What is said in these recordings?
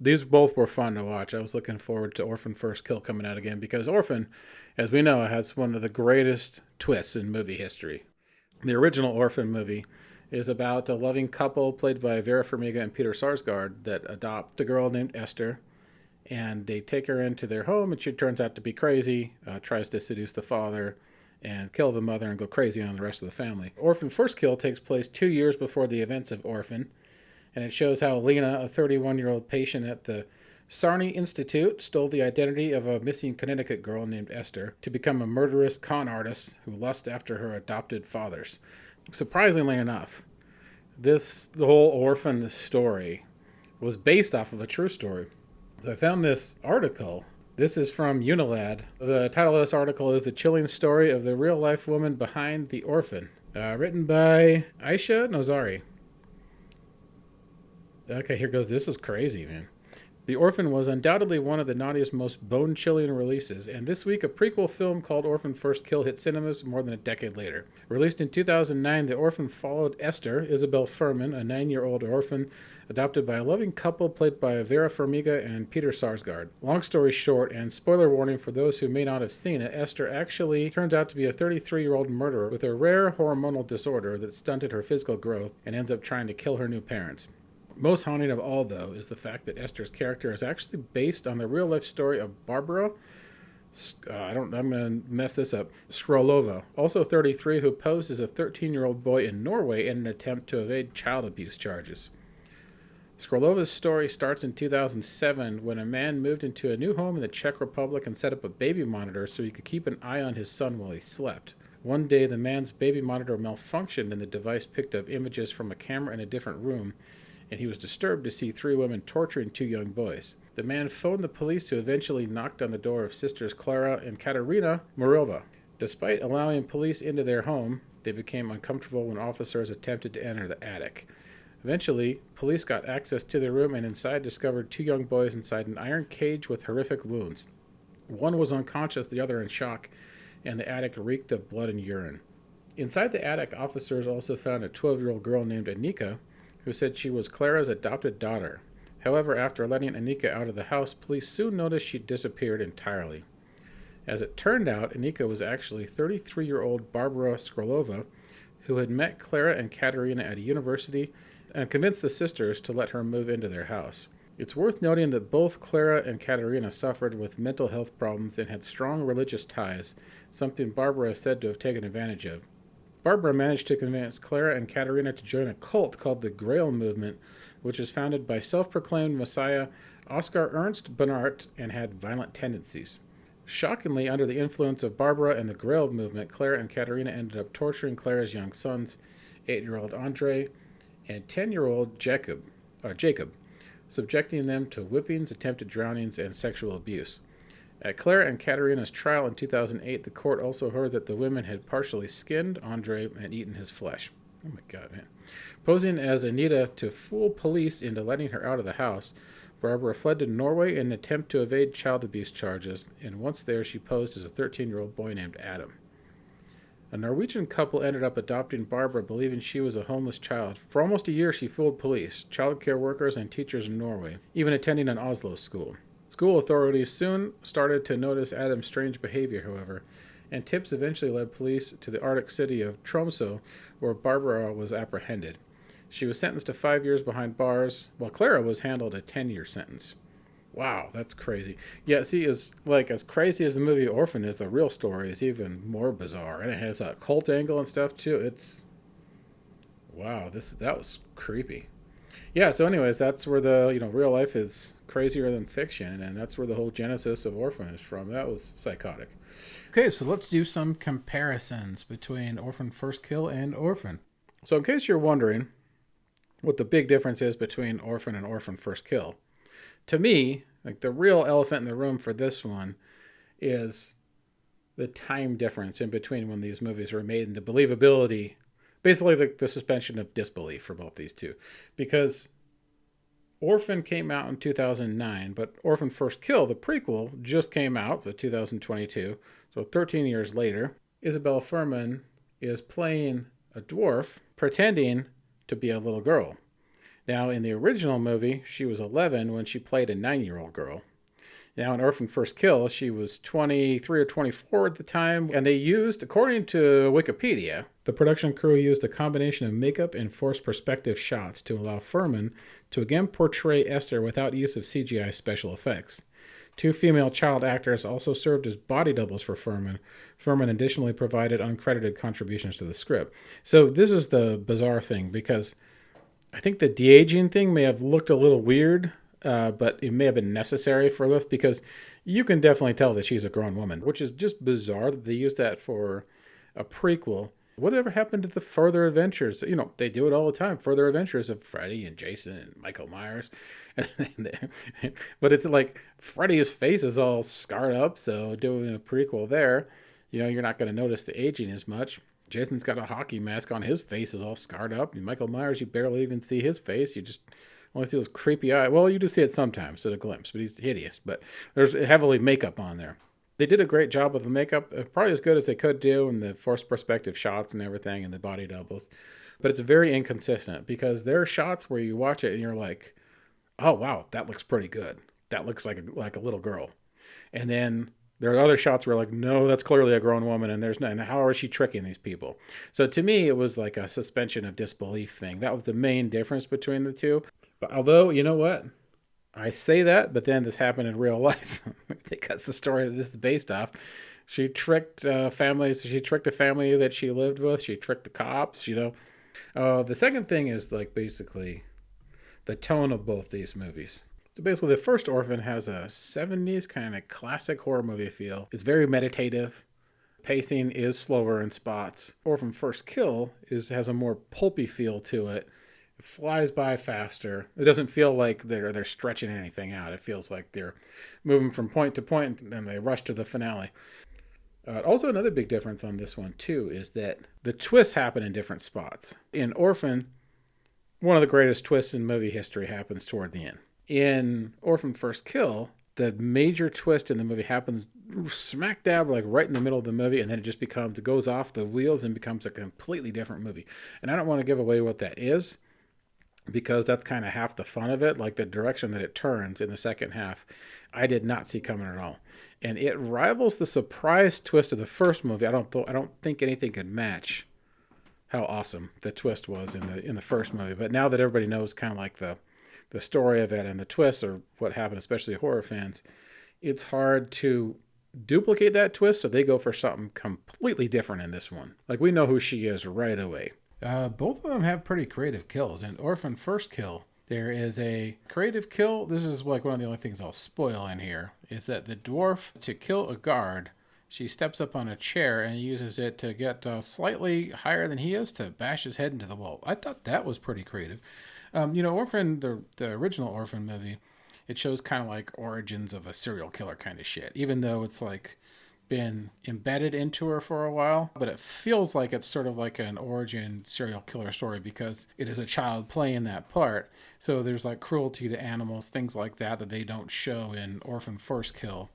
These both were fun to watch. I was looking forward to Orphan First Kill coming out again because Orphan, as we know, has one of the greatest twists in movie history. The original Orphan movie is about a loving couple played by verafarmiga and Peter Sarsgaard that adopt a girl named Esther, and they take her into their home, and she turns out to be crazy, tries to seduce the father and kill the mother and go crazy on the rest of the family. Orphan First Kill takes place 2 years before the events of Orphan, and it shows how Lena, a 31-year-old patient at the Sarney Institute, stole the identity of a missing Connecticut girl named Esther to become a murderous con artist who lusts after her adopted fathers. Surprisingly enough, the whole Orphan story was based off of a true story. I found this article. This is from Unilad. The title of this article is "The Chilling Story of the Real Life Woman Behind the Orphan," written by Aisha Nozari. Okay, here goes. This is crazy, man. The Orphan was undoubtedly one of the naughtiest, most bone-chilling releases, and this week a prequel film called Orphan First Kill hit cinemas more than a decade later. Released in 2009, The Orphan followed Esther, Isabelle-Fuhrman, a 9-year-old orphan adopted by a loving couple played by verafarmiga and Peter Sarsgaard. Long story short, and spoiler warning for those who may not have seen it, Esther actually turns out to be a 33-year-old murderer with a rare hormonal disorder that stunted her physical growth and ends up trying to kill her new parents. Most haunting of all, though, is the fact that Esther's character is actually based on the real-life story of Barbara, I'm going to mess this up, Skrolova, also 33, who posed as a 13-year-old boy in Norway in an attempt to evade child abuse charges. Skrolova's story starts in 2007 when a man moved into a new home in the Czech Republic and set up a baby monitor so he could keep an eye on his son while he slept. One day, the man's baby monitor malfunctioned and the device picked up images from a camera in a different room, and he was disturbed to see 3 women torturing 2 young boys. The man phoned the police, who eventually knocked on the door of sisters Clara and Katerina Murova. Despite allowing police into their home, they became uncomfortable when officers attempted to enter the attic. Eventually, police got access to the room and inside discovered 2 young boys inside an iron cage with horrific wounds. One was unconscious, the other in shock, and the attic reeked of blood and urine. Inside the attic, officers also found a 12-year-old girl named Anika, who said she was Clara's adopted daughter. However, after letting Anika out of the house, police soon noticed she'd disappeared entirely. As it turned out, Anika was actually 33-year-old Barbara Skrolova, who had met Clara and Katerina at a university and convinced the sisters to let her move into their house. It's worth noting that both Clara and Katerina suffered with mental health problems and had strong religious ties, something Barbara is said to have taken advantage of. Barbara managed to convince Clara and Katerina to join a cult called the Grail Movement, which was founded by self-proclaimed Messiah Oscar Ernst Bonnart and had violent tendencies. Shockingly, under the influence of Barbara and the Grail Movement, Clara and Katerina ended up torturing Clara's young sons, 8-year-old Andre and 10-year-old Jacob, subjecting them to whippings, attempted drownings, and sexual abuse. At Clara and Katerina's trial in 2008, the court also heard that the women had partially skinned Andre and eaten his flesh. Oh my god, man. Posing as Anita to fool police into letting her out of the house, Barbara fled to Norway in an attempt to evade child abuse charges, and once there she posed as a 13-year-old boy named Adam. A Norwegian couple ended up adopting Barbara, believing she was a homeless child. For almost a year she fooled police, child care workers, and teachers in Norway, even attending an Oslo school. School authorities soon started to notice Adam's strange behavior, however, and tips eventually led police to the Arctic city of Tromsø, where Barbara was apprehended. She was sentenced to 5 years behind bars, while Clara was handled a 10-year sentence. Wow, that's crazy. Yeah, see, as crazy as the movie Orphan is, the real story is even more bizarre, and it has a cult angle and stuff too. It's wow, that was creepy. Yeah, so anyways, that's where the real life is crazier than fiction, and that's where the whole genesis of Orphan is from. That was psychotic. Okay, so let's do some comparisons between Orphan First Kill and Orphan. So in case you're wondering what the big difference is between Orphan and Orphan First Kill, to me, like, the real elephant in the room for this one is the time difference in between when these movies were made and the believability, basically the suspension of disbelief for both these two. Because Orphan came out in 2009, but Orphan First Kill, the prequel, just came out, so 2022, so 13 years later. Isabelle-Fuhrman is playing a dwarf pretending to be a little girl. Now, in the original movie, she was 11 when she played a 9-year-old girl. Now, in Orphan First Kill, she was 23 or 24 at the time, and they used, according to Wikipedia, the production crew used a combination of makeup and forced perspective shots to allow Furman to again portray Esther without use of CGI special effects. 2 female child actors also served as body doubles for Furman. Furman additionally provided uncredited contributions to the script. So this is the bizarre thing, because I think the de-aging thing may have looked a little weird, but it may have been necessary for this, because you can definitely tell that she's a grown woman, which is just bizarre that they used that for a prequel. Whatever happened to the further adventures? You know, they do it all the time. Further adventures of Freddy and Jason and Michael Myers. But it's like Freddy's face is all scarred up, so doing a prequel there, you know, you're not going to notice the aging as much. Jason's got a hockey mask on. His face is all scarred up. And Michael Myers, you barely even see his face. You just only see those creepy eyes. Well, you do see it sometimes at a glimpse, but he's hideous. But there's heavily makeup on there. They did a great job with the makeup, probably as good as they could do, and the forced perspective shots and everything, and the body doubles. But it's very inconsistent, because there are shots where you watch it and you're like, oh, wow, that looks pretty good. That looks like a little girl. And then there are other shots where like, no, that's clearly a grown woman, and there's no, and how is she tricking these people? So to me, it was like a suspension of disbelief thing. That was the main difference between the two. But although, you know what? I say that, but then this happened in real life because the story that this is based off, she tricked families. She tricked a family that she lived with. She tricked the cops, you know. The second thing is like basically the tone of both these movies. So basically, the first Orphan has a 70s kind of classic horror movie feel. It's very meditative. Pacing is slower in spots. Orphan First Kill has a more pulpy feel to it. It flies by faster. It doesn't feel like they're stretching anything out. It feels like they're moving from point to point and they rush to the finale. Also, another big difference on this one, too, is that the twists happen in different spots. In Orphan, one of the greatest twists in movie history happens toward the end. In Orphan First Kill, the major twist in the movie happens smack dab like right in the middle of the movie, and then it goes off the wheels and becomes a completely different movie. And I don't want to give away what that is, because that's kind of half the fun of it. Like the direction that it turns in the second half, I did not see coming at all, and it rivals the surprise twist of the first movie. I don't think anything could match how awesome the twist was in the first movie. But now that everybody knows kind of like the story of it and the twists or what happened, especially horror fans, it's hard to duplicate that twist. So they go for something completely different in this one. Like we know who she is right away. Both of them have pretty creative kills. In Orphan First Kill, there is a creative kill. This is like one of the only things I'll spoil in here, is that the dwarf, to kill a guard, she steps up on a chair and uses it to get slightly higher than he is to bash his head into the wall. I thought that was pretty creative. You know, Orphan, the original Orphan movie, it shows kind of like origins of a serial killer kind of shit, even though it's like been embedded into her for a while, but it feels like it's sort of like an origin serial killer story because it is a child playing that part. So there's like cruelty to animals, things like that they don't show in Orphan First Kill.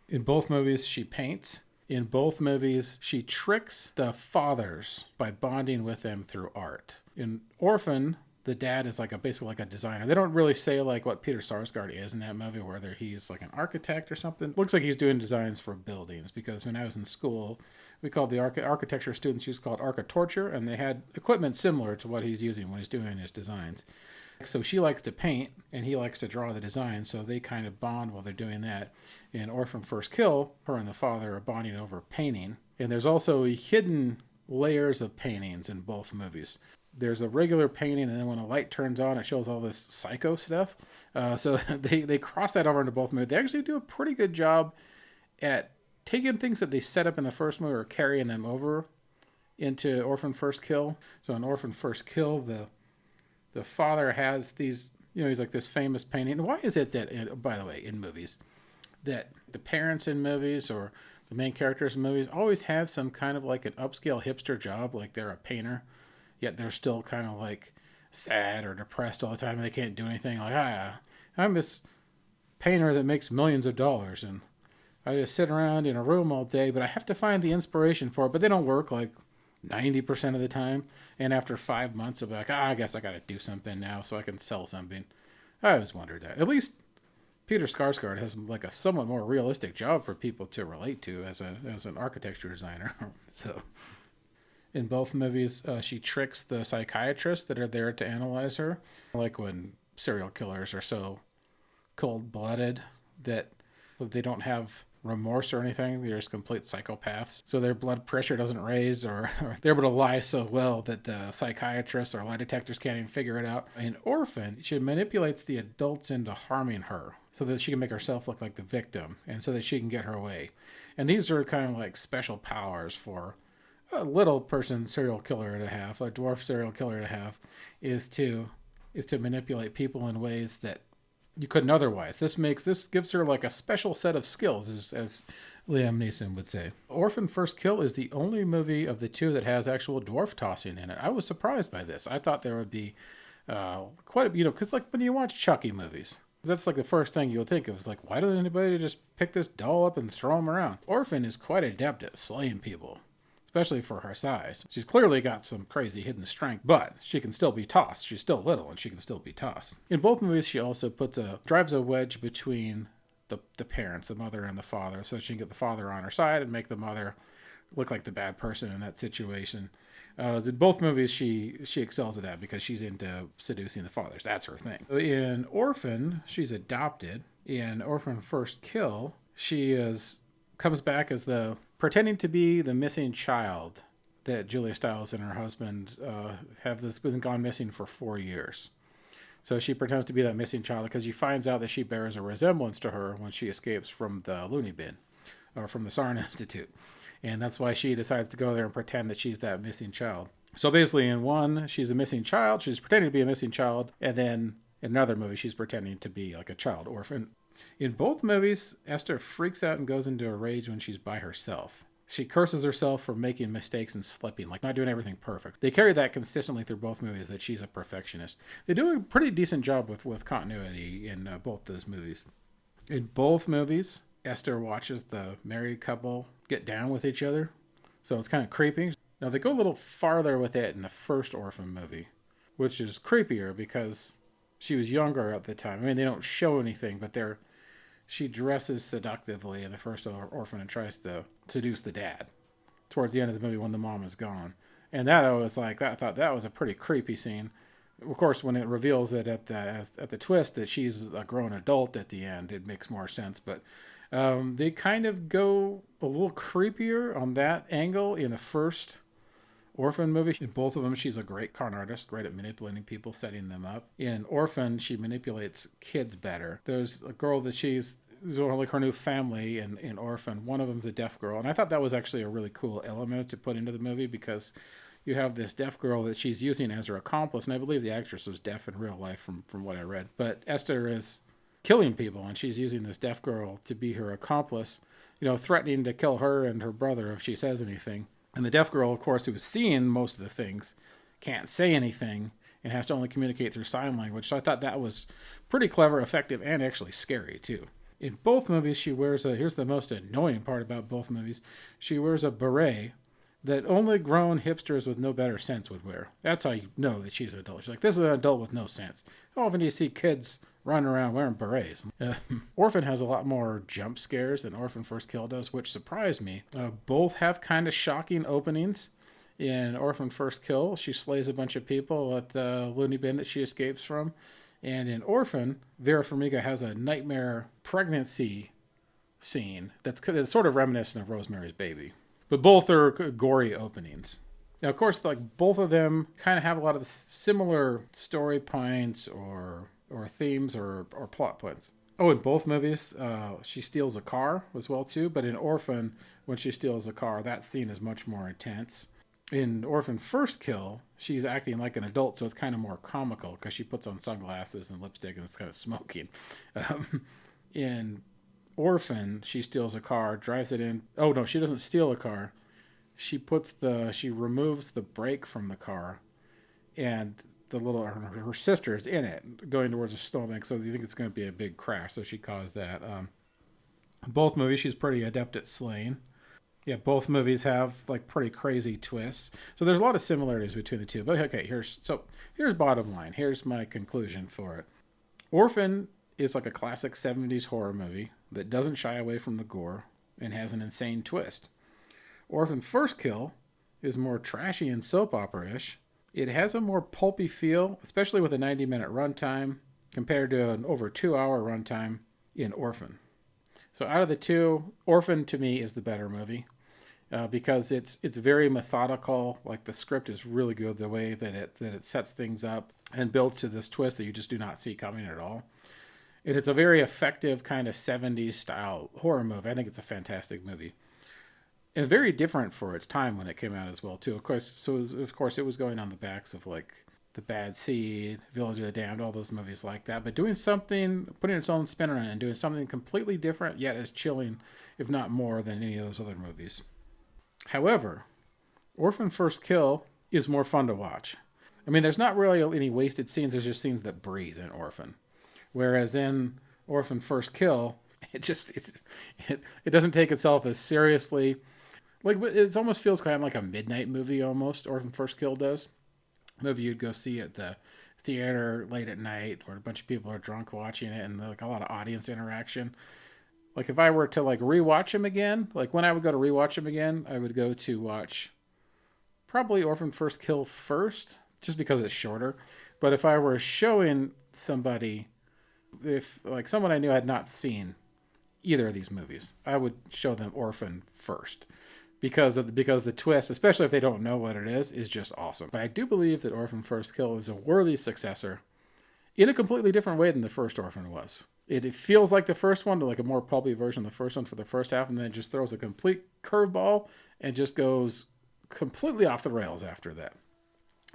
In both movies, she paints. In both movies, she tricks the fathers by bonding with them through art. In Orphan, the dad is like basically like a designer. They don't really say like what petersarsgaard is in that movie, whether he's like an architect or something. Looks like he's doing designs for buildings, because when I was in school, we called the architecture students used to call it architorture, and they had equipment similar to what he's using when he's doing his designs. So she likes to paint and he likes to draw the design, so they kind of bond while they're doing that. In Orphan First Kill, her and the father are bonding over painting. And there's also hidden layers of paintings in both movies. There's a regular painting, and then when a light turns on, it shows all this psycho stuff. So they cross that over into both movies. They actually do a pretty good job at taking things that they set up in the first movie or carrying them over into Orphan First Kill. So in Orphan First Kill, the father has these, you know, he's like this famous painting. Why is it that, by the way, in movies, that the parents in movies or the main characters in movies always have some kind of like an upscale hipster job, like they're a painter, yet they're still kind of like sad or depressed all the time and they can't do anything. Like, I'm this painter that makes millions of dollars and I just sit around in a room all day, but I have to find the inspiration for it. But they don't work like 90% of the time. And after 5 months, I'll be like, I guess I got to do something now so I can sell something. I always wondered that. At least Petersarsgaard has like a somewhat more realistic job for people to relate to as an architecture designer. So in both movies, she tricks the psychiatrists that are there to analyze her. Like when serial killers are so cold-blooded that they don't have remorse or anything. They're just complete psychopaths. So their blood pressure doesn't raise, or they're able to lie so well that the psychiatrists or lie detectors can't even figure it out. In Orphan, she manipulates the adults into harming her so that she can make herself look like the victim and so that she can get her way. And these are kind of like special powers for a little person serial killer to have, a dwarf serial killer to have, is to manipulate people in ways that you couldn't otherwise. This gives her like a special set of skills, as Liam Neeson would say. Orphan First Kill is the only movie of the two that has actual dwarf tossing in it. I was surprised by this. I thought there would be quite a, because like when you watch Chucky movies, that's like the first thing you'll think of is like, why doesn't anybody just pick this doll up and throw him around? Orphan is quite adept at slaying people, especially for her size. She's clearly got some crazy hidden strength, but she can still be tossed. She's still little, and she can still be tossed. In both movies, she also drives a wedge between the parents, the mother and the father, so she can get the father on her side and make the mother look like the bad person in that situation. In both movies, she excels at that because she's into seducing the fathers. That's her thing. In Orphan, she's adopted. In Orphan First Kill, comes back as pretending to be the missing child that juliastiles and her husband have been gone missing for 4 years. So she pretends to be that missing child because she finds out that she bears a resemblance to her when she escapes from the loony bin or from the Sarn Institute. And that's why she decides to go there and pretend that she's that missing child. So basically in one, she's a missing child. She's pretending to be a missing child. And then in another movie, she's pretending to be like a child orphan. In both movies, Esther freaks out and goes into a rage when she's by herself. She curses herself for making mistakes and slipping, like not doing everything perfect. They carry that consistently through both movies, that she's a perfectionist. They do a pretty decent job with continuity in both those movies. In both movies, Esther watches the married couple get down with each other, so it's kind of creepy. Now, they go a little farther with it in the first Orphan movie, which is creepier because she was younger at the time. I mean, they don't show anything, but she dresses seductively in the first Orphan and tries to seduce the dad towards the end of the movie when the mom is gone. And that I was like, I thought that was a pretty creepy scene. Of course, when it reveals it at the twist that she's a grown adult at the end, it makes more sense. But they kind of go a little creepier on that angle in the first Orphan movie. In both of them, she's a great con artist, great at manipulating people, setting them up. In Orphan, she manipulates kids better. There's a girl that she's like her new family in Orphan. One of them's a deaf girl, and I thought that was actually a really cool element to put into the movie because you have this deaf girl that she's using as her accomplice, and I believe the actress was deaf in real life from what I read. But Esther is killing people, and she's using this deaf girl to be her accomplice, threatening to kill her and her brother if she says anything. And the deaf girl, of course, who is seeing most of the things, can't say anything and has to only communicate through sign language. So I thought that was pretty clever, effective, and actually scary, too. In both movies, she wears here's the most annoying part about both movies, she wears a beret that only grown hipsters with no better sense would wear. That's how you know that she's an adult. She's like, this is an adult with no sense. How often do you see kids running around wearing berets? Orphan has a lot more jump scares than Orphan First Kill does, which surprised me. Both have kind of shocking openings. In Orphan First Kill, she slays a bunch of people at the loony bin that she escapes from. And in Orphan, Verafarmiga has a nightmare pregnancy scene that's sort of reminiscent of Rosemary's Baby. But both are gory openings. Now, of course, like both of them kind of have a lot of similar story points or themes or plot points. Oh, in both movies, she steals a car as well, too. But in Orphan, when she steals a car, that scene is much more intense. In Orphan First Kill, she's acting like an adult, so it's kind of more comical because she puts on sunglasses and lipstick and it's kind of smoking. In Orphan, she steals a car, drives it in. Oh, no, she doesn't steal a car. She removes the brake from the car, and her sister's in it, going towards a snowbank, so you think it's going to be a big crash, so she caused that. In both movies, she's pretty adept at slaying. Yeah, both movies have like pretty crazy twists. So there's a lot of similarities between the two. But okay, here's bottom line. Here's my conclusion for it. Orphan is like a classic 70s horror movie that doesn't shy away from the gore and has an insane twist. Orphan First Kill is more trashy and soap opera-ish. It has a more pulpy feel, especially with a 90-minute runtime compared to an over 2-hour runtime in Orphan. So out of the two, Orphan to me is the better movie because it's very methodical. Like the script is really good, the way that it sets things up and builds to this twist that you just do not see coming at all. And it's a very effective kind of 70s style horror movie. I think it's a fantastic movie. And very different for its time when it came out as well too. Of course it was going on the backs of like The Bad Seed, Village of the Damned, all those movies like that. But doing something, putting its own spin on it and doing something completely different, yet as chilling, if not more, than any of those other movies. However, Orphan First Kill is more fun to watch. I mean, there's not really any wasted scenes. There's just scenes that breathe in Orphan. Whereas in Orphan First Kill, it doesn't take itself as seriously. Like it almost feels kind of like a midnight movie almost. Orphan First Kill does. Movie you'd go see at the theater late at night, where a bunch of people are drunk watching it, and like a lot of audience interaction. Like if I were to like rewatch him again, like when I would go to rewatch him again, I would go to watch probably Orphan First Kill first, just because it's shorter. But if I were showing somebody, if like someone I knew had not seen either of these movies, I would show them Orphan first because the twist, especially if they don't know what it is just awesome. But I do believe that Orphan First Kill is a worthy successor in a completely different way than the first Orphan was. It feels like the first one, like a more pulpy version of the first one for the first half, and then it just throws a complete curveball and just goes completely off the rails after that.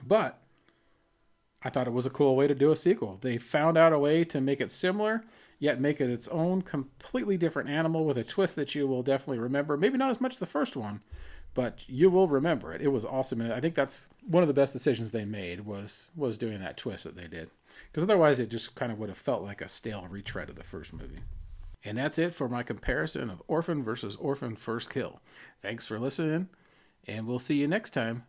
But I thought it was a cool way to do a sequel. They found out a way to make it similar, yet make it its own completely different animal with a twist that you will definitely remember. Maybe not as much as the first one, but you will remember it. It was awesome, and I think that's one of the best decisions they made was doing that twist that they did. Because otherwise it just kind of would have felt like a stale retread of the first movie. And that's it for my comparison of Orphan versus Orphan First Kill. Thanks for listening, and we'll see you next time